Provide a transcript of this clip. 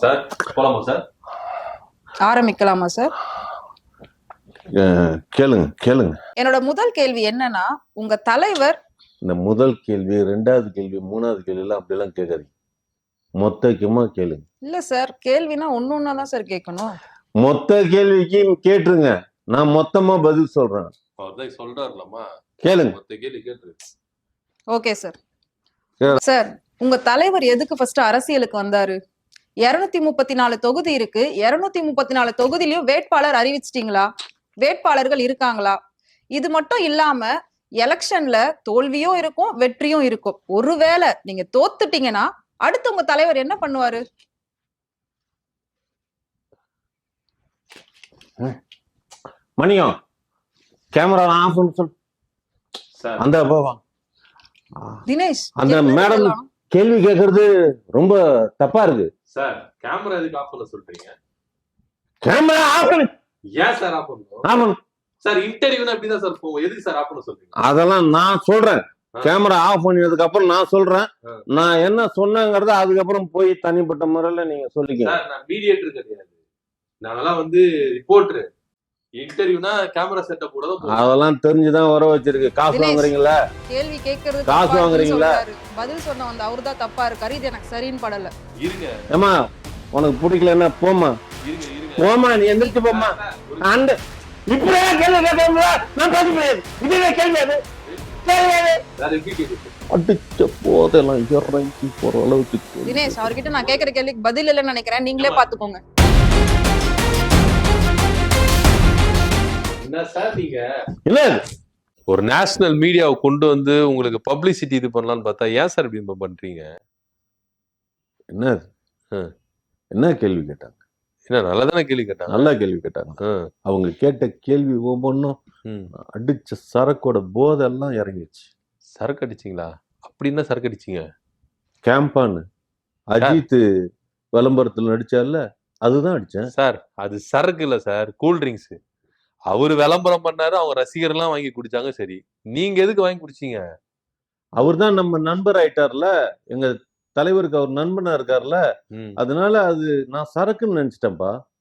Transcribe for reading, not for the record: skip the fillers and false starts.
Sir போலாமா sir? ஆரம்பிக்கலாமா sir? கேளுங்க கேளுங்க. என்னோட முதல் கேள்வி என்னன்னா, உங்க தலைவர் இந்த முதல் கேள்வி, ரெண்டாவது கேள்வி, மூணாவது கேள்வி எல்லாம் அப்படியெல்லாம் கேட்காதீங்க. மொத்தமா கேளுங்க. இல்ல சார், கேள்வினா ஒன்னொன்னா தான் சார் கேட்கணும். மொத்த கேள்விக்கு கேட்டுருங்க, நான் மொத்தமா பதில் சொல்றேன். அவர்தான் சொல்றாருலமா, கேளுங்க. மொத்த கேள்வி கேட்டு. Okay sir. சார், உங்க தலைவர் எதுக்கு ஃபர்ஸ்ட் அரசியலுக்கு வந்தாரு? 234 தொகுதி இருக்கு. 234 தொகுதியிலயும் வேட்பாளர் அறிவிச்சிட்டீங்களா? வேட்பாளர்கள் இருக்காங்களா? இது மட்டும் இல்லாம எலெக்ஷன்ல தோல்வியும் இருக்கும், வெற்றியும் இருக்கும். ஒருவேளை நீங்க தோத்துட்டீங்கன்னா அடுத்து உங்க தலைவர் என்ன பண்ணுவாரு? மணியம், கேமரா ஆஃப் பண்ண சொல். சார் அந்த போவா தினேஷ், அந்த மேடம் கேள்வி கேட்கறது ரொம்ப தப்பா இருக்கு. சார் கேமரா எதுக்கு ஆஃப் பண்ண சொல்றீங்க? கேமரா ஆஃப் பண்ணு. ஏன் சார் ஆஃப் பண்ணணும்? ஆமா சார், இன்டர்வியூனா இப்படிதான் சார் போவோம். எதுக்கு சார் ஆஃப் பண்ண சொல்றீங்க? அதெல்லாம் நான் சொல்றேன். கேமரா ஆஃப் பண்ணதுக்கு அப்புறம் நான் சொல்றேன். நான் என்ன சொன்னேங்கிறத அதுக்கப்புறம் போய் தனிப்பட்ட முறையில நீங்க சொல்லிக்கங்க. சார், நான் மீடியேட்டர் கிடையாது. நான்லாம் ரிப்போர்ட்டர். இன்டர்வியூனா கேமரா செட்டப் கூட தான். அதெல்லாம் தெரிஞ்சுதான் வர வச்சிருக்கு. காசு வாங்குறீங்களா? கேள்வி கேட்கறது காசு வாங்குறீங்களா? பதில் சொன்ன அந்த அவர்தான் தப்பா இருக்காரு. இது எனக்கு சரின்னு படல. இருங்க. ஏமா, உனக்கு பிடிக்கலன்னா போமா. இருங்க இருங்க. போமா, நீ எந்திரிச்சு போமா. அந்த இப்படியே கேள்வி கேட்க நான் பேச முடியாது. இதுவே கேள்வி அது. சார் எப்படி கேக்குது? அடிச்ச போதெல்லாம் இறங்கி போற அளவுக்கு. தினேஷ், அவர்கிட்ட நான் கேட்கிற கேள்விக்கு பதில் இல்லைன்னு நினைக்கிறேன். நீங்களே பாத்துக்கோங்க. என்ன சார் நீங்க இல்ல ஒரு நேஷனல் மீடியாவை கொண்டு வந்து உங்களுக்கு பப்ளிசிட்டி இது பண்ணலாம்னு பார்த்தா ஏன் சார் இப்படி பண்றீங்க? என்ன என்ன கேள்வி கேட்டாங்க? என்ன நல்லதானே கேள்வி கேட்டாங்க? நல்ல கேள்வி கேட்டாங்க. அவங்க கேட்ட கேள்வி ஒவ்வொன்றும் அடிச்ச சரக்கோட போதெல்லாம் இறங்கிடுச்சு. சரக்கு அடிச்சிங்களா? அப்படி என்ன சரக்கு அடிச்சிங்க? கேம்பான்னு அஜித் விளம்பரத்துல நடிச்சார்ல, அதுதான் அடிச்சேன் சார். அது சரக்கு இல்ல சார், கூல் ட்ரிங்க்ஸ். அவரு விளம்பரம் பண்ணாரு, அவங்க ரசிகர் எல்லாம் வாங்கி குடிச்சாங்க. சரி, நீங்க எதுக்கு வாங்கி குடிச்சீங்க? அவர் தான் நம்ம நண்பர் ஆயிட்டார்ல, எங்க தலைவருக்கு அவர் நண்பனா இருக்காருல்ல, அதனால அது நான் சரக்குன்னு நினைச்சிட்டேன்ப்பா.